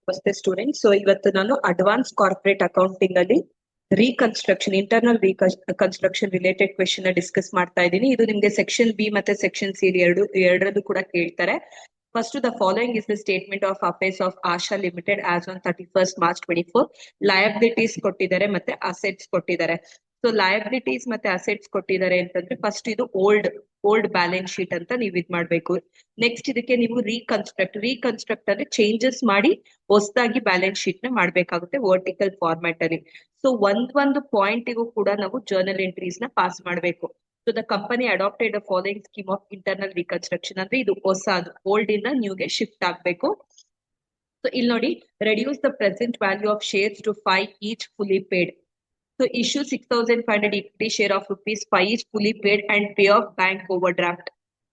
ನಮಸ್ತೆ student. So ಇವತ್ತು ನಾನು ಅಡ್ವಾನ್ಸ್ ಕಾರ್ಪೊರೇಟ್ ಅಕೌಂಟಿಂಗ್ ಅಲ್ಲಿ reconstruction internal reconstruction related question discuss ಮಾಡ್ತಾ ಇದ್ದೀನಿ. ಇದು ನಿಮ್ಗೆ ಸೆಕ್ಷನ್ ಬಿ ಮತ್ತೆ ಸೆಕ್ಷನ್ ಸಿ ಎರಡರದ್ದು ಕೂಡ ಕೇಳ್ತಾರೆ. First, the following is the statement of affairs of Asha Limited as on 31st March 24. Liabilities ಕೊಟ್ಟಿದ್ದಾರೆ ಮತ್ತೆ ಅಸೆಟ್ಸ್ ಕೊಟ್ಟಿದ್ದಾರೆ. ಸೊ ಲಯಬಿಲಿಟೀಸ್ ಮತ್ತೆ ಅಸೆಟ್ಸ್ ಕೊಟ್ಟಿದ್ದಾರೆ ಅಂತಂದ್ರೆ ಫಸ್ಟ್ ಇದು ಓಲ್ಡ್ ಬ್ಯಾಲೆನ್ಸ್ ಶೀಟ್ ಅಂತ ನೀವು ಇದ್ ಮಾಡ್ಬೇಕು. ನೆಕ್ಸ್ಟ್ ಇದಕ್ಕೆ ನೀವು ರೀಕನ್ಸ್ಟ್ರಕ್ಟ್ ಅಂದ್ರೆ ಚೇಂಜಸ್ ಮಾಡಿ ಹೊಸದಾಗಿ ಬ್ಯಾಲೆನ್ಸ್ ಶೀಟ್ ನ ಮಾಡ್ಬೇಕಾಗುತ್ತೆ ವರ್ಟಿಕಲ್ ಫಾರ್ಮ್ಯಾಟ್ ಅಲ್ಲಿ. ಸೊ ಒಂದು ಪಾಯಿಂಟಿಗೂ ಕೂಡ ನಾವು ಜರ್ನಲ್ ಎಂಟ್ರೀಸ್ ನ ಪಾಸ್ ಮಾಡಬೇಕು. So the company adopted the following scheme of internal reconstruction ಅಂದ್ರೆ ಇದು ಹೊಸದು ಓಲ್ಡ್ ಇಂದ ನ್ಯೂಗೆ ಶಿಫ್ಟ್ ಆಗ್ಬೇಕು. ಸೊ ಇಲ್ಲಿ ನೋಡಿ, reduce the present value of shares to 5 each fully paid. So issue 6,500 equity share of ₹5 each fully paid and pay off bank overdraft.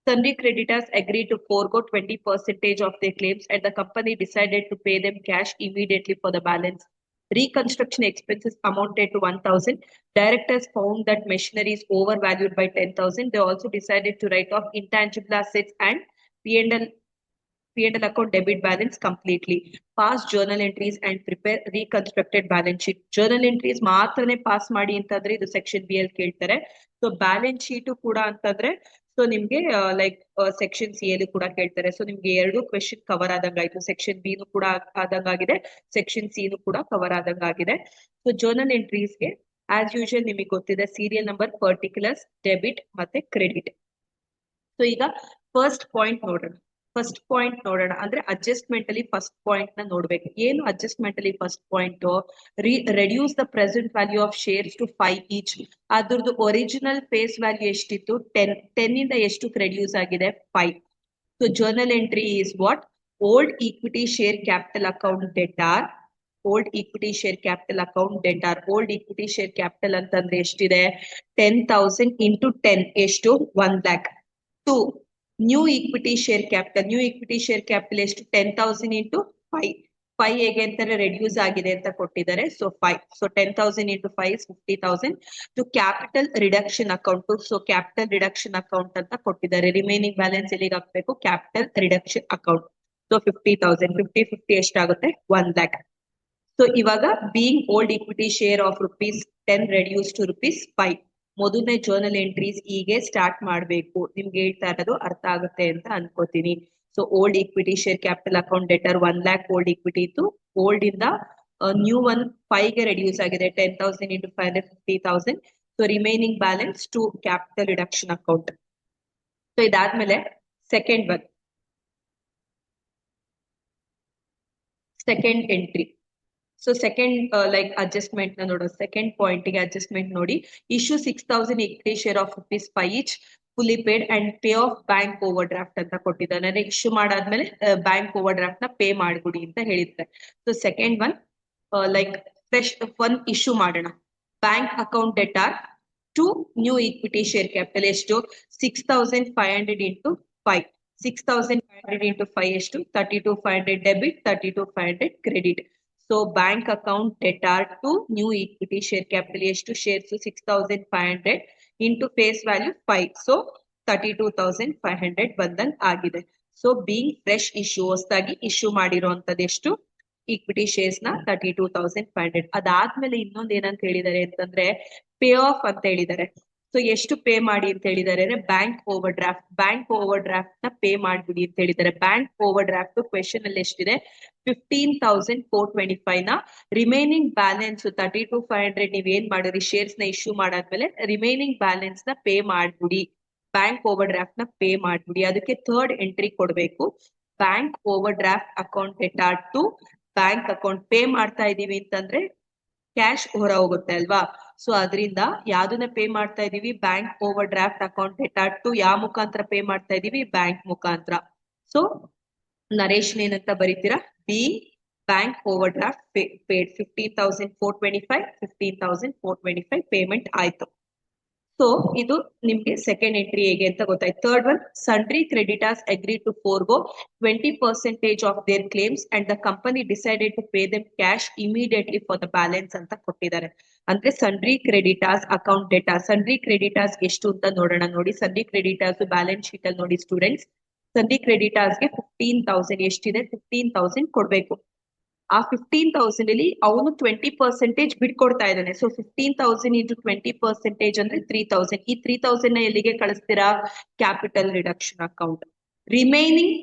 Sundry creditors agreed to forego 20% of their claims and the company decided to pay them cash immediately for the balance. Reconstruction expenses amounted to 1,000. Directors found that machinery is overvalued by 10,000. They also decided to write off intangible assets and P&L account debit balance completely. Pass journal entries and prepare reconstructed balance sheet. Journal entries ಮಾತ್ರನೇ pass ಮಾಡಿ ಅಂತಂದ್ರೆ ಇದು section B ಅಲ್ಲಿ ಕೇಳ್ತಾರೆ. So balance sheet ಕೂಡ ಅಂತಂದ್ರೆ so ನಿಮ್ಗೆ like section C ಅಲ್ಲಿ ಕೂಡ ಕೇಳ್ತಾರೆ. ಸೊ ನಿಮ್ಗೆ ಎರಡು ಕ್ವೆಶನ್ ಕವರ್ ಆದಂಗಾಯ್ತು. ಸೆಕ್ಷನ್ ಬಿ ನು ಕೂಡ ಆದಂಗಾಗಿದೆ, ಸೆಕ್ಷನ್ ಸಿ ನು ಕೂಡ ಕವರ್ ಆದಂಗಾಗಿದೆ. ಸೊ ಜರ್ನಲ್ ಎಂಟ್ರೀಸ್ಗೆ ಆಸ್ ಯೂಶುವಲ್ ನಿಮಗೆ ಗೊತ್ತಿದೆ ಸೀರಿಯಲ್ ನಂಬರ್, ಪರ್ಟಿಕ್ಯುಲರ್ಸ್, ಡೆಬಿಟ್ ಮತ್ತೆ ಕ್ರೆಡಿಟ್. ಸೊ ಈಗ ಫಸ್ಟ್ ಪಾಯಿಂಟ್ ನೋಡೋಣ ಅಂದ್ರೆ ಅಡ್ಜಸ್ಟ್ಮೆಂಟ್ ಅಲ್ಲಿ ಫಸ್ಟ್ ಪಾಯಿಂಟ್ ನ ನೋಡ್ಬೇಕು. ಏನು ಅಡ್ಜಸ್ಟ್ಮೆಂಟ್ ಅಲ್ಲಿ first point? Reduce the present value of shares to 5 each. ಅದ್ರದ್ದು ಒರಿಜಿನಲ್ ಫೇಸ್ ವ್ಯಾಲ್ಯೂ ಎಷ್ಟಿತ್ತು? 10 ಇಂದ ಎಷ್ಟು ರೆಡ್ಯೂಸ್ ಆಗಿದೆ? 5. So journal entry is what? Old equity share capital account debtor. Old equity share capital account debtor. Old equity share capital ಅಂತಂದ್ರೆ ಎಷ್ಟಿದೆ? 10,000 into 10 ಎಷ್ಟು? 1 lakh. 2. New equity share capital. New equity share capital ಎಷ್ಟು? 10,000 into 5. 5 ಹೇಗೆ ಅಂತಾರೆ? Reduce ಆಗಿದೆ ಅಂತ ಕೊಟ್ಟಿದ್ದಾರೆ. So 5. So 10,000 into 5 is 50,000. To capital reduction account. So capital reduction account ಅಂತ ಕೊಟ್ಟಿದ್ದಾರೆ. ರಿಮೈನಿಂಗ್ ಬ್ಯಾಲೆನ್ಸ್ ಎಲ್ಲಿಗೆ ಹಾಕ್ಬೇಕು? Capital reduction account. ಸೊ 50,000 50 ಎಷ್ಟಾಗುತ್ತೆ? 1 lakh. ಸೊ ಇವಾಗ being old equity share of ₹10 reduce to ₹5. ಮೊದಲನೇ ಜರ್ನಲ್ ಎಂಟ್ರೀಸ್ ಹೀಗೆ ಸ್ಟಾರ್ಟ್ ಮಾಡಬೇಕು. ನಿಮ್ಗೆ ಹೇಳ್ತಾ ಇರೋದು ಅರ್ಥ ಆಗುತ್ತೆ ಅಂತ ಅನ್ಕೋತೀನಿ. So old equity share capital account debtor 1 lakh old equity ಇತ್ತು. ಓಲ್ಡ್ ಇಂದ ನ್ಯೂ 5 ಗೆ ರೆಡ್ಯೂಸ್ ಆಗಿದೆ. 10,000 into 5 50,000. So remaining balance to capital reduction account. So ಇದಾದ್ಮೇಲೆ second entry. So second like adjustment ನ ನೋಡೋ. ಸೆಕೆಂಡ್ ಪಾಯಿಂಟ್ ಗೆ ಅಡ್ಜಸ್ಟ್ಮೆಂಟ್ ನೋಡಿ. Issue 6,000 equity share of ₹5 each fully paid and pay off bank overdraft ಅಂತ ಕೊಟ್ಟಿದ್ದಾನೆ. ಅಂದ್ರೆ issue ಮಾಡಾದ್ಮೇಲೆ bank overdraft ನ ಪೇ ಮಾಡ್ಬಿಡಿ ಅಂತ ಹೇಳಿದ್ದಾರೆ. So second like fresh issue ಮಾಡೋಣ. Bank account debtor to new equity share capital ಎಷ್ಟು? 6,500 into 5. 6,500 into 5 ಎಷ್ಟು? 32,500 debit, 32,500 credit. So bank account debtor to new equity share capital ಎಷ್ಟು? Shares 6,500 into face value 5. So 32,500 ಬಂದಂಗ್ ಆಗಿದೆ. So being fresh issue, ಹೊಸದಾಗಿ issue ಮಾಡಿರುವಂತದ್ದು ಎಷ್ಟು? Equity shares ನ 32,500. ಅದಾದ್ಮೇಲೆ ಇನ್ನೊಂದ್ ಏನಂತ ಹೇಳಿದ್ದಾರೆ ಅಂತಂದ್ರೆ ಪೇ ಆಫ್ ಅಂತ ಹೇಳಿದ್ದಾರೆ. ಸೊ ಎಷ್ಟು ಪೇ ಮಾಡಿ ಅಂತ ಹೇಳಿದ್ದಾರೆ ಅಂದ್ರೆ ಬ್ಯಾಂಕ್ ಓವರ್ ಡ್ರಾಫ್ಟ್ ನ ಪೇ ಮಾಡ್ಬಿಡಿ ಅಂತ ಹೇಳಿದ್ದಾರೆ. ಬ್ಯಾಂಕ್ ಓವರ್ ಡ್ರಾಫ್ಟ್ ಕ್ವೆಶನ್ ಅಲ್ಲಿ ಎಷ್ಟಿದೆ? 15,425 ನ ರಿಮೈನಿಂಗ್ ಬ್ಯಾಲೆನ್ಸ್ 32,500 ನೀವ್ ಏನ್ ಮಾಡಿರಿ? ಶೇರ್ಸ್ ನ ಇಶ್ಯೂ ಮಾಡಾದ್ಮೇಲೆ ರಿಮೈನಿಂಗ್ ಬ್ಯಾಲೆನ್ಸ್ ನ ಪೇ ಮಾಡ್ಬಿಡಿ. ಬ್ಯಾಂಕ್ ಓವರ್ ಡ್ರಾಫ್ಟ್ ನ ಪೇ ಮಾಡ್ಬಿಡಿ. ಅದಕ್ಕೆ ಥರ್ಡ್ ಎಂಟ್ರಿ ಕೊಡ್ಬೇಕು. Bank overdraft account debtor to bank account. Pay ಮಾಡ್ತಾ ಇದೀವಿ ಅಂತಂದ್ರೆ ಕ್ಯಾಶ್ ಹೊರ ಹೋಗುತ್ತೆ ಅಲ್ವಾ? ಸೊ ಅದರಿಂದ ಯಾವ್ದನ್ನ ಪೇ ಮಾಡ್ತಾ ಇದೀವಿ? Bank overdraft account debtor to ಯಾವ ಮುಖಾಂತರ ಪೇ ಮಾಡ್ತಾ ಇದೀವಿ? ಬ್ಯಾಂಕ್ ಮುಖಾಂತರ. ಸೊ ನರೇಶನ್ ಏನಂತ ಬರೀತೀರಾ? B bank overdraft paid 15,425 payment ಆಯ್ತು. ಸೊ ಇದು ನಿಮ್ಗೆ ಸೆಕೆಂಡ್ ಎಂಟ್ರಿ ಹೇಗೆ ಅಂತ ಗೊತ್ತಾಯ್ತು. Third sundry creditors agree to forgo 20% of their claims and the company decided to pay them cash immediately for the balance ಅಂತ ಕೊಟ್ಟಿದ್ದಾರೆ. ಅಂದ್ರೆ sundry creditors account debtor. Sundry creditors ಎಷ್ಟು ಅಂತ ನೋಡೋಣ. ನೋಡಿ, ಸನ್ಡ್ರಿ ಕ್ರೆಡಿಟರ್ಸ್ ಬ್ಯಾಲೆನ್ಸ್ ಶೀಟ್ ಅಲ್ಲಿ ನೋಡಿ students. Sundry ಕ್ರೆಡಿಟರ್ಸ್ಗೆ 15,000 ಎಷ್ಟಿದೆ? 15,000 ಕೊಡ್ಬೇಕು. ಆ 15,000 ಅಲ್ಲಿ ಅವನು 20% ಬಿಟ್ಕೊಡ್ತಾ ಇದ್ದಾನೆ. ಸೊ 15,000 ಇಂಟು 20% ಅಂದ್ರೆ 3,000. ಈ 3,000 ನ ಎಲ್ಲಿಗೆ ಕಳಿಸ್ತೀರಾ? Capital reduction account. ರಿಮೈನಿಂಗ್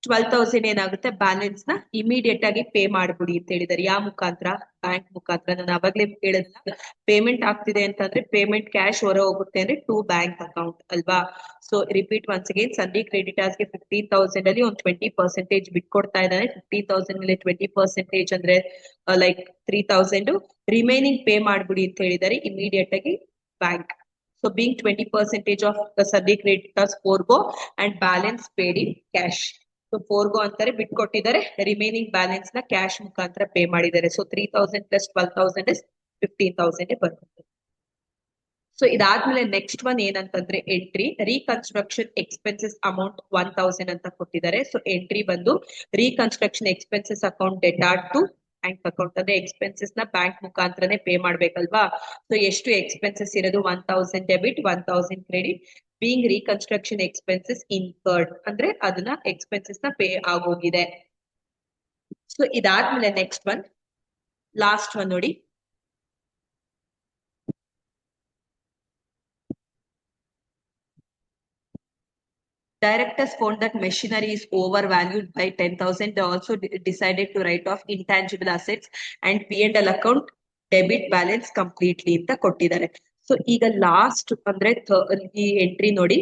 12,000 ಏನಾಗುತ್ತೆ, ಬ್ಯಾಲೆನ್ಸ್ ನ ಇಮಿಡಿಯೇಟ್ ಆಗಿ ಪೇ ಮಾಡ್ಬಿಡಿ ಅಂತ ಹೇಳಿದಾರೆ. ಯಾವ ಮುಖಾಂತರ? ಬ್ಯಾಂಕ್ ಮುಖಾಂತರ. ನಾನು ಅವಾಗ್ಲೇ ಹೇಳಿದ್ನ, ಪೇಮೆಂಟ್ ಆಗ್ತಿದೆ ಅಂತಂದ್ರೆ ಪೇಮೆಂಟ್ ಕ್ಯಾಶ್ ಹೊರ ಹೋಗುತ್ತೆ ಅಂದ್ರೆ ಟು ಬ್ಯಾಂಕ್ ಅಕೌಂಟ್ ಅಲ್ವಾ. ಸೊ ರಿಪೀಟ್ ಒನ್ಸ್ ಅಗೇನ್, ಸಂಧಿ ಕ್ರೆಡಿಟರ್ಸ್ ಗೆ 15,000 ಅಲ್ಲಿ ಒಂದು 20% ಬಿಟ್ಕೊಡ್ತಾ ಇದ್ದಾನೆ. 15,000 ಮೇಲೆ 20% ಅಂದ್ರೆ ಲೈಕ್ 3,000. ರಿಮೈನಿಂಗ್ ಪೇ ಮಾಡ್ಬಿಡಿ ಅಂತ ಹೇಳಿದಾರೆ ಇಮಿಡಿಯೇಟ್ ಆಗಿ bank. So being 20% of the Sandhi creditors forgo and balance paid in cash. So forgo ಅಂತಾರೆ, ಬಿಟ್ಕೊಟ್ಟಿದ್ದಾರೆ. ರಿಮೈನಿಂಗ್ ಬ್ಯಾಲೆನ್ಸ್ ನ ಕ್ಯಾಶ್ ಮುಖಾಂತರ ಪೇ ಮಾಡಿದ್ದಾರೆ. ಸೊ 3,000 ಪ್ಲಸ್ 12,000 ಇಸ್ 15,000 ಬರುತ್ತೆ. ಸೊ ಇದಾದ್ಮೇಲೆ ನೆಕ್ಸ್ಟ್ ಒನ್ ಏನಂತಂದ್ರೆ ಎಂಟ್ರಿ ರೀಕನ್ಸ್ಟ್ರಕ್ಷನ್ ಎಕ್ಸ್ಪೆನ್ಸಸ್ ಅಮೌಂಟ್ 1,000 ಅಂತ ಕೊಟ್ಟಿದ್ದಾರೆ. ಸೊ ಎಂಟ್ರಿ ಬಂದು reconstruction expenses account debtor to bank account. ಅಂದ್ರೆ ಎಕ್ಸ್ಪೆನ್ಸಸ್ ನ ಬ್ಯಾಂಕ್ ಮುಖಾಂತರನೇ ಪೇ ಮಾಡ್ಬೇಕಲ್ವಾ. ಸೊ ಎಷ್ಟು ಎಕ್ಸ್ಪೆನ್ಸಸ್ ಇರೋದು? 1,000 debit, 1,000 credit. Being reconstruction expenses incurred ಅಂದ್ರೆ ಅದನ್ನ ಎಕ್ಸ್ಪೆನ್ಸಸ್ ನ ಪೇ ಆಗೋಗಿದೆ. ಸೊ ಇದಾದ್ಮೇಲೆ ನೆಕ್ಸ್ಟ್ ಒನ್, ಲಾಸ್ಟ್ ಒನ್ ನೋಡಿ. Directors found that machinery is overvalued by 10,000. They also decided to write off intangible assets and P&L account debit balance completely ಅಂತ ಕೊಟ್ಟಿದ್ದಾರೆ. So ಈಗ last ಅಂದ್ರೆ ಈ ಎಂಟ್ರಿ ನೋಡಿ,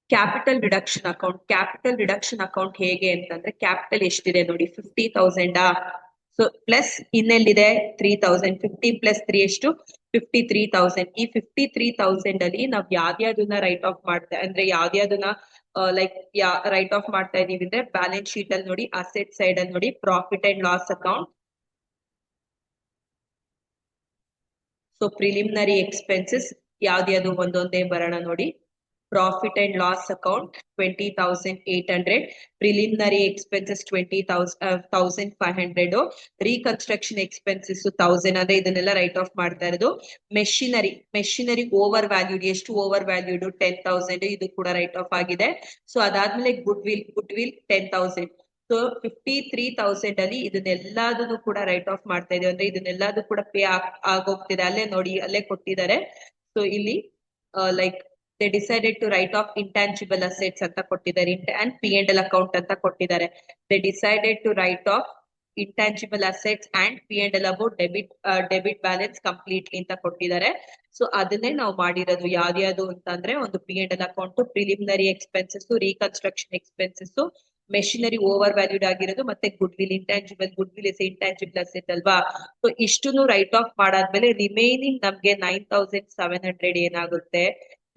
capital reduction account. Capital reduction account ಹೇಗೆ ಅಂತಂದ್ರೆ, capital ಎಷ್ಟಿದೆ ನೋಡಿ, 50,000. So plus ಇನ್ನೆಲ್ಲಿದೆ 3,000. 50 ಪ್ಲಸ್ 3 ಎಷ್ಟು? 53,000. ಈ 53,000 ಅಲ್ಲಿ ನಾವ್ ಯಾವ್ದನ್ನ ರೈಟ್ ಆಫ್ ಮಾಡ್ತಾ ಅಂದ್ರೆ ಯಾವ್ದನ್ನ ಲೈಕ್ ರೈಟ್ ಆಫ್ ಮಾಡ್ತಾ ಇದೀವಿ ಅಂದ್ರೆ, ಬ್ಯಾಲೆನ್ಸ್ ಶೀಟ್ ಅಲ್ಲಿ ನೋಡಿ, ಅಸೆಟ್ ಸೈಡ್ ಅಲ್ಲಿ ನೋಡಿ, profit and loss account. So preliminary expenses ಯಾವ್ದು ಒಂದೊಂದೇ ಬರೋಣ ನೋಡಿ. Profit and loss account 20,800, preliminary expenses 20,500, reconstruction expenses 1,000. ಅಂದ್ರೆ ಇದನ್ನೆಲ್ಲ ರೈಟ್ ಆಫ್ ಮಾಡ್ತಾ ಇರೋದು. Machinery over valued. ಎಷ್ಟು ಓವರ್ ವ್ಯಾಲ್ಯೂಡ್? 10,000. ಇದು ಕೂಡ ರೈಟ್ ಆಫ್ ಆಗಿದೆ. ಸೊ ಅದಾದ್ಮೇಲೆ ಗುಡ್ ವಿಲ್ 10,000. ಸೊ 53,000 ಅಲ್ಲಿ ಇದನ್ನೆಲ್ಲದನ್ನು ಕೂಡ ರೈಟ್ ಆಫ್ ಮಾಡ್ತಾ ಇದೀವಿ. ಅಂದ್ರೆ ಇದನ್ನೆಲ್ಲದೂ ಕೂಡ ಪೇ ಆಗೋಗ್ತಿದೆ. ಅಲ್ಲೇ ನೋಡಿ, ಅಲ್ಲೇ ಕೊಟ್ಟಿದ್ದಾರೆ. ಸೊ ಇಲ್ಲಿ like they decided to write off intangible assets ಅಂತ ಕೊಟ್ಟಿದ್ದಾರೆ and P&L account ಅಂತ ಕೊಟ್ಟಿದ್ದಾರೆ. They decided to write off intangible assets and P&L about debit balance completely ಅಂತ ಕೊಟ್ಟಿದ್ದಾರೆ. ಸೊ ಅದನ್ನೇ ನಾವು ಮಾಡಿರೋದು. ಯಾವ್ದು ಅಂತಂದ್ರೆ, ಒಂದು P&L account, preliminary expenses, reconstruction expenses, machinery overvalued ಆಗಿರೋದು, ಮತ್ತೆ goodwill is intangible asset ಅಲ್ವಾ. ಸೊ ಇಷ್ಟನ್ನು ರೈಟ್ ಆಫ್ ಮಾಡಾದ್ಮೇಲೆ ರಿಮೈನಿಂಗ್ ನಮ್ಗೆ 9,700 ಏನಾಗುತ್ತೆ?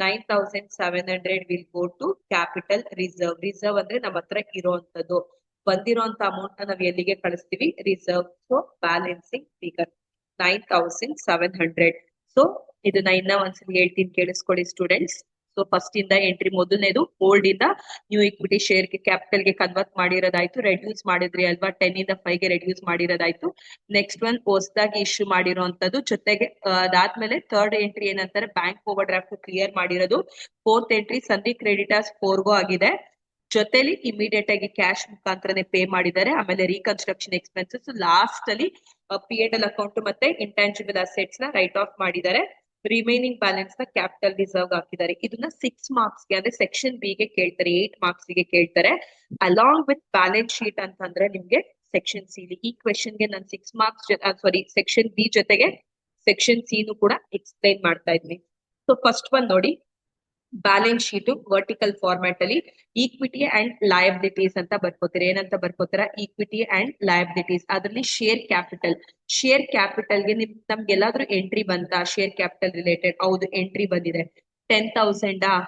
9,700 will go to capital reserve. Reserve ಅಂದ್ರೆ ನಮ್ಮ ಹತ್ರ ಇರೋಂಥದ್ದು. ಬಂದಿರೋಂತ ಅಮೌಂಟ್ ನ ನಾವ್ ಎಲ್ಲಿಗೆ ಕಳಿಸ್ತೀವಿ? Reserve. So balancing figure 9,700. So ಇದನ್ನ ಇನ್ನ ಒಂದ್ಸಲಿ ಹೇಳ್ತೀನಿ, ಕೇಳಿಸ್ಕೊಳ್ಳಿ ಸ್ಟೂಡೆಂಟ್ಸ್. ಸೊ ಫಸ್ಟ್ ಇಂದ ಎಂಟ್ರಿ, ಮೊದಲನೇದು ಓಲ್ಡ್ ಇಂದ ನ್ಯೂ ಇಕ್ವಿಟಿ ಶೇರ್ ಗೆ ಕ್ಯಾಪಿಟಲ್ ಗೆ ಕನ್ವರ್ಟ್ ಮಾಡಿರೋದಾಯ್ತು. ರೆಡ್ಯೂಸ್ ಮಾಡಿದ್ರಿ ಅಲ್ವಾ, 10 ಇಂದ 5 ಗೆ ರೆಡ್ಯೂಸ್ ಮಾಡಿರೋದಾಯ್ತು. ನೆಕ್ಸ್ಟ್ ಒನ್ ಹೊಸದಾಗಿ ಇಶ್ಯೂ ಮಾಡಿರೋಂಥದ್ದು. ಜೊತೆಗೆ ಅದಾದ್ಮೇಲೆ ಥರ್ಡ್ ಎಂಟ್ರಿ ಏನಂತಾರೆ, ಬ್ಯಾಂಕ್ ಓವರ್ ಡ್ರಾಫ್ಟ್ ಕ್ಲಿಯರ್ ಮಾಡಿರೋದು. ಫೋರ್ತ್ ಎಂಟ್ರಿ, ಸಂಧಿ ಕ್ರೆಡಿಟರ್ಸ್ ಫೋರ್ಗೋ ಆಗಿದೆ. ಜೊತೆಲಿ ಇಮಿಡಿಯೇಟ್ ಆಗಿ ಕ್ಯಾಶ್ ಮುಖಾಂತರನೇ ಪೇ ಮಾಡಿದ್ದಾರೆ. ಆಮೇಲೆ ರೀಕನ್ಸ್ಟ್ರಕ್ಷನ್ ಎಕ್ಸ್ಪೆನ್ಸಸ್, ಲಾಸ್ಟ್ ಅಲ್ಲಿ P&L ಅಕೌಂಟ್ ಮತ್ತೆ ಇಂಟ್ಯಾಂಜಿಬಲ್ ಅಸೆಟ್ಸ್ ನ ರೈಟ್ ಆಫ್ ಮಾಡಿದ್ದಾರೆ. ರಿಮೈನಿಂಗ್ ಬ್ಯಾಲೆನ್ಸ್ ನ ಕ್ಯಾಪಿಟಲ್ ರಿಸರ್ವ್ ಹಾಕಿದ್ದಾರೆ. ಇದನ್ನ 6 ಮಾರ್ಕ್ಸ್ ಗೆ ಅಂದ್ರೆ ಸೆಕ್ಷನ್ ಬಿ ಗೆ ಕೇಳ್ತಾರೆ, 8 ಮಾರ್ಕ್ಸ್ ಗೆ ಕೇಳ್ತಾರೆ. ಅಲಾಂಗ್ ವಿತ್ ಬ್ಯಾಲೆನ್ಸ್ ಶೀಟ್ ಅಂತಂದ್ರೆ ನಿಮ್ಗೆ ಸೆಕ್ಷನ್ ಸಿ. ಈ ಕ್ವೆಶನ್ ಗೆ ನಾನು 6 ಮಾರ್ಕ್ಸ್ ಸೆಕ್ಷನ್ ಬಿ ಜೊತೆಗೆ ಸೆಕ್ಷನ್ ಸಿ ನು ಕೂಡ ಎಕ್ಸ್ಪ್ಲೈನ್ ಮಾಡ್ತಾ ಇದ್ವಿ. ಸೊ ಫಸ್ಟ್ ಒನ್ ನೋಡಿ, ಬ್ಯಾಲೆನ್ಸ್ ಶೀಟ್ ವರ್ಟಿಕಲ್ ಫಾರ್ಮ್ಯಾಟ್ ಅಲ್ಲಿ ಈಕ್ವಿಟಿ ಅಂಡ್ ಲಯಬಿಲಿಟೀಸ್ ಅಂತ ಬರ್ಕೋತೀರಾ. ಏನಂತ ಬರ್ಕೋತೀರಾ? Equity and liabilities. ಅದ್ರಲ್ಲಿ ಶೇರ್ ಕ್ಯಾಪಿಟಲ್ ಗೆ ನಮ್ಗೆಲ್ಲಾದ್ರೂ ಎಂಟ್ರಿ ಬಂತಾ? Share capital related? ಹೌದು, ಎಂಟ್ರಿ ಬಂದಿದೆ. 10,000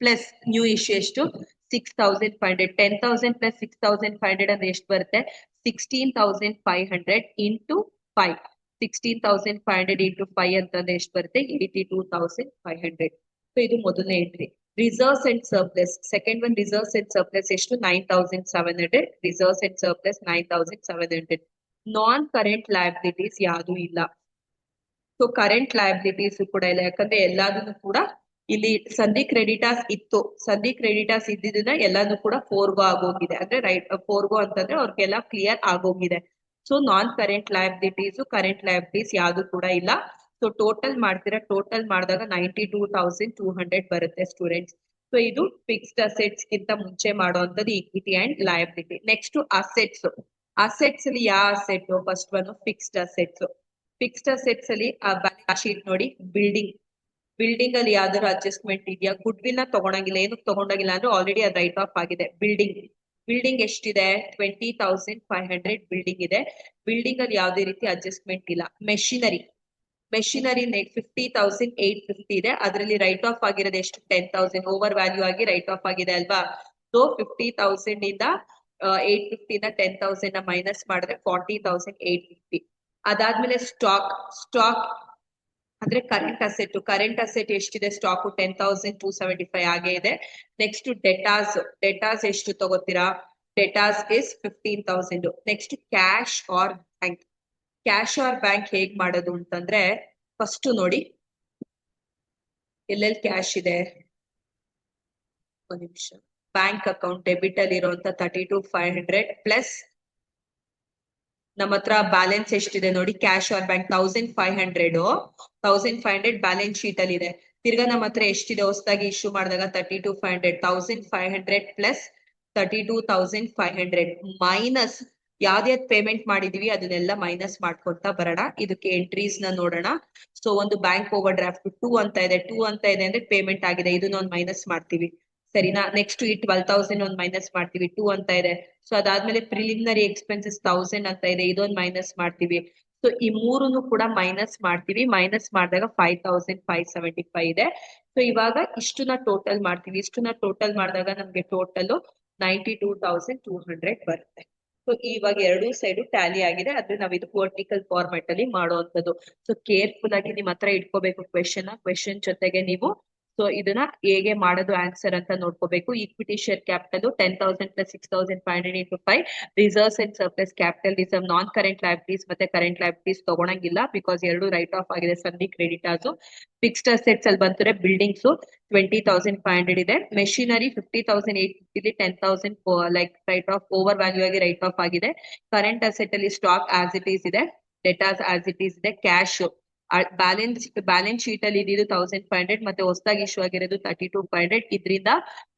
ಪ್ಲಸ್ ನ್ಯೂ ಇಶ್ಯೂ ಎಷ್ಟು? 6,500. 10,000 ಪ್ಲಸ್ 6,500 ಅಂದ್ರೆ ಎಷ್ಟು ಬರುತ್ತೆ? 16,500 ಇಂಟು 5. 16,500 ಇಂಟು 5 ಅಂತಂದ್ರೆ ಎಷ್ಟು ಬರುತ್ತೆ? 82,500. ಸೊ ಇದು ಮೊದಲನೇ entry. Reserves and surplus, second one reserves and surplus ಎಷ್ಟು? 9,700. Reserves and surplus 9,700. Non current liabilities ಯಾವ್ದು ಇಲ್ಲ. ಸೊ ಕರೆಂಟ್ ಲಯಬಿಲಿಟೀಸ್ ಕೂಡ ಇಲ್ಲ, ಯಾಕಂದ್ರೆ ಎಲ್ಲಾದನ್ನು ಕೂಡ ಇಲ್ಲಿ ಸಂಧಿ ಕ್ರೆಡಿಟರ್ಸ್ ಇತ್ತು. ಸಂಧಿ ಕ್ರೆಡಿಟರ್ಸ್ ಇದ್ದಿದ್ದನ್ನ ಎಲ್ಲಾನು ಕೂಡ ಫೋರ್ಗೋ ಆಗೋಗಿದೆ. ಅಂದ್ರೆ ರೈಟ್ ಫೋರ್ಗೋ ಅಂತಂದ್ರೆ ಅವ್ರಿಗೆಲ್ಲ ಕ್ಲಿಯರ್ ಆಗೋಗಿದೆ. ಸೊ ನಾನ್ ಕರೆಂಟ್ ಲಯಬಿಲಿಟೀಸ್ ಕರೆಂಟ್ ಲಯಬಿಲಿಟೀಸ್ ಯಾವ್ದು ಕೂಡ ಇಲ್ಲ. ಸೊ ಟೋಟಲ್ ಮಾಡ್ತೀರಾ, ಟೋಟಲ್ ಮಾಡಿದಾಗ 92,200 ಬರುತ್ತೆ ಸ್ಟೂಡೆಂಟ್ಸ್. ಸೊ ಇದು ಫಿಕ್ಸ್ಡ್ ಅಸೆಟ್ಸ್ ಗಿಂತ ಮುಂಚೆ ಮಾಡುವಂತದ್ದು equity and liability. Next assets. Assets ಅಲ್ಲಿ ಯಾವ asset? First one fixed assets. Fixed assets ಅಲ್ಲಿ ಬ್ಯಾಲೆನ್ಸ್ ಶೀಟ್ ನೋಡಿ, ಬಿಲ್ಡಿಂಗ್ ಅಲ್ಲಿ ಯಾವ್ದಾದ್ರು ಅಡ್ಜಸ್ಟ್ಮೆಂಟ್ ಇದೆಯಾ? ಗುಡ್ ವಿಲ್ ನ ತಗೊಳಂಗಿಲ್ಲ. ಏನಕ್ಕೆ ತಗೊಂಡಾಗಿಲ್ಲ ಅಂದ್ರೆ ಆಲ್ರೆಡಿ ಅದು ರೈಟ್ ಆಫ್ ಆಗಿದೆ. ಬಿಲ್ಡಿಂಗ್ ಎಷ್ಟಿದೆ? 20,500 ಬಿಲ್ಡಿಂಗ್ ಇದೆ. ಬಿಲ್ಡಿಂಗ್ ಅಲ್ಲಿ ಯಾವುದೇ ರೀತಿ ಅಡ್ಜಸ್ಟ್ಮೆಂಟ್ ಇಲ್ಲ. ಮೆಷಿನರಿ 50,850 ಇದೆ. ಅದರಲ್ಲಿ ರೈಟ್ ಆಫ್ ಆಗಿರೋದು ಎಷ್ಟು? 10,000 ಓವರ್ ವ್ಯಾಲ್ಯೂ ಆಗಿ ರೈಟ್ ಆಫ್ ಆಗಿದೆ ಅಲ್ವಾ? ಸೊ 50,000 ಇಂದ 850 ನ 10,000 ನ ಮೈನಸ್ ಮಾಡಿದ್ರೆ 40,850. ಅದಾದ್ಮೇಲೆ ಸ್ಟಾಕ್ ಅಂದ್ರೆ ಕರೆಂಟ್ ಅಸೆಟ್ ಎಷ್ಟಿದೆ? ಸ್ಟಾಕ್ 10,275 ಆಗೇ ಇದೆ. ನೆಕ್ಸ್ಟ್ ಡೆಟಾಸ್ ಎಷ್ಟು ತಗೋತೀರಾ? Debtors is 15,000. Next cash or bank ಹೇಗ್ ಮಾಡೋದು ಅಂತಂದ್ರೆ, ಫಸ್ಟ್ ನೋಡಿ ಎಲ್ಲೆಲ್ಲಿ ಕ್ಯಾಶ್ ಇದೆ. ಒಂದು ನಿಮಿಷ. ಬ್ಯಾಂಕ್ ಅಕೌಂಟ್ ಡೆಬಿಟ್ ಅಲ್ಲಿ ಇರುವಂತ 32,500 ಪ್ಲಸ್ ನಮ್ಮ ಹತ್ರ ಬ್ಯಾಲೆನ್ಸ್ ಎಷ್ಟಿದೆ ನೋಡಿ. Cash or bank 1,500 balance sheet ಅಲ್ಲಿ ಇದೆ. ತಿರ್ಗಾ ನಮ್ಮ ಹತ್ರ ಎಷ್ಟಿದೆ ಹೊಸದಾಗಿ ಇಶ್ಯೂ ಮಾಡಿದಾಗ? 32,500. 1,500 ಪ್ಲಸ್ 32,500 ಮೈನಸ್ ಯಾವ್ದ್ಯಾವ್ದು ಪೇಮೆಂಟ್ ಮಾಡಿದೀವಿ ಅದನ್ನೆಲ್ಲ ಮೈನಸ್ ಮಾಡ್ಕೊತಾ ಬರೋಣ. ಇದಕ್ಕೆ ಎಂಟ್ರೀಸ್ ನ ನೋಡೋಣ. ಸೊ ಒಂದು ಬ್ಯಾಂಕ್ ಓವರ್ ಡ್ರಾಫ್ಟ್ 2 ಅಂತ ಇದೆ ಅಂದ್ರೆ ಪೇಮೆಂಟ್ ಆಗಿದೆ. ಇದನ್ನ ಒಂದು ಮೈನಸ್ ಮಾಡ್ತೀವಿ, ಸರಿನಾ? ನೆಕ್ಸ್ಟ್ ಈ 12,000 ಒಂದು ಮೈನಸ್ ಮಾಡ್ತೀವಿ, 2 ಅಂತ ಇದೆ. ಸೊ ಅದಾದ್ಮೇಲೆ ಪ್ರಿಲಿಮಿನರಿ ಎಕ್ಸ್ಪೆನ್ಸಸ್ 1,000 ಅಂತ ಇದೆ, ಇದೊಂದು ಮೈನಸ್ ಮಾಡ್ತೀವಿ. ಸೊ ಈ ಮೂರನ್ನು ಕೂಡ ಮೈನಸ್ ಮಾಡ್ತೀವಿ. ಮೈನಸ್ ಮಾಡಿದಾಗ 5,575 ಇದೆ. ಸೊ ಇವಾಗ ಇಷ್ಟನ್ನ ಟೋಟಲ್ ಮಾಡ್ತೀವಿ. ಟೋಟಲ್ ಮಾಡಿದಾಗ ನಮ್ಗೆ ಟೋಟಲ್ 92,200 ಬರುತ್ತೆ. ಸೊ ಇವಾಗ ಎರಡೂ ಸೈಡ್ ಟ್ಯಾಲಿ ಆಗಿದೆ. ಆದ್ರೆ ನಾವ್ ಇದು ವರ್ಟಿಕಲ್ ಫಾರ್ಮೆಟ್ ಅಲ್ಲಿ ಮಾಡುವಂತದ್ದು. ಸೊ ಕೇರ್ಫುಲ್ ಆಗಿ ನಿಮ್ ಹತ್ರ ಇಟ್ಕೋಬೇಕು ಕ್ವೆಶನ್ ಜೊತೆಗೆ ನೀವು. ಸೊ ಇದನ್ನ ಹೇಗೆ ಮಾಡೋದು ಆನ್ಸರ್ ಅಂತ ನೋಡ್ಕೋಬೇಕು. Equity share capital 10,000 plus 6,500 into 5. Reserves and surplus capital non current liabilities ಮತ್ತೆ ಕರೆಂಟ್ ಲಯಬಿಲಿಟೀಸ್ ತಗೊಳಂಗಿಲ್ಲ, ಬಿಕಾಸ್ ಎರಡು ರೈಟ್ ಆಫ್ ಆಗಿದೆ. ಸಂಧಿ ಕ್ರೆಡಿಟರ್ಸ್. ಫಿಕ್ಸ್ಡ್ ಅಸೆಟ್ಸ್ ಅಲ್ಲಿ ಬಂದ್ರೆ ಬಿಲ್ಡಿಂಗ್ಸ್ 20,500 ಇದೆ. Machinery 50,850 10,000 like right of over value ಆಗಿ ರೈಟ್ ಆಫ್ ಆಗಿದೆ. ಕರೆಂಟ್ ಅಸೆಟ್ ಅಲ್ಲಿ ಸ್ಟಾಕ್ ಆಸ್ ಇಟ್ ಈಸ್ ಇದೆ, ಡೆಟಾಸ್ ಆಸ್ ಇಟ್ ಈಸ್ ಇದೆ. ಕ್ಯಾಶ್ ಬ್ಯಾಲೆನ್ಸ್ ಶೀಟ್ ಅಲ್ಲಿ ಇದ್ದು 1,500 ಮತ್ತೆ ಹೊಸದಾಗಿ ಇಶ್ಯೂ ಆಗಿರೋದು 32,500. ಇದರಿಂದ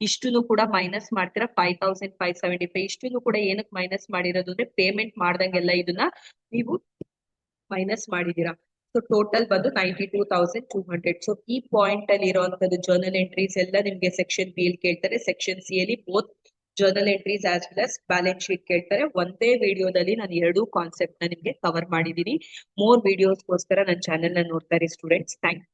ಇಷ್ಟನ್ನು ಕೂಡ ಮೈನಸ್ ಮಾಡ್ತೀರಾ 5,575. ಇಷ್ಟನ್ನು ಕೂಡ ಏನಕ್ಕೆ ಮೈನಸ್ ಮಾಡಿರೋದು ಅಂದ್ರೆ ಪೇಮೆಂಟ್ ಮಾಡ್ದಂಗೆಲ್ಲ ಇದನ್ನ ನೀವು ಮೈನಸ್ ಮಾಡಿದೀರಾ. ಸೊ ಟೋಟಲ್ ಬಂದು 92,200. ಸೊ ಈ ಪಾಯಿಂಟ್ ಅಲ್ಲಿ ಇರುವಂತದ್ದು ಜರ್ನಲ್ ಎಂಟ್ರೀಸ್ ಎಲ್ಲ ನಿಮ್ಗೆ ಸೆಕ್ಷನ್ ಬಿ ಅಲ್ಲಿ ಕೇಳ್ತಾರೆ. ಸೆಕ್ಷನ್ ಸಿ ಅಲ್ಲಿ both journal entries as well as balance sheet ಕೇಳ್ತಾರೆ. ಒಂದೇ ವಿಡಿಯೋದಲ್ಲಿ ನಾನು ಎರಡೂ ಕಾನ್ಸೆಪ್ಟ್ ನ ನಿಮ್ಗೆ ಕವರ್ ಮಾಡಿದೀನಿ. ಮೋರ್ ವಿಡಿಯೋಸ್ಗೋಸ್ಕರ ನನ್ನ ಚಾನೆಲ್ ನ ನೋಡ್ತಾ ಇರಿ ಸ್ಟೂಡೆಂಟ್ಸ್. Thank you.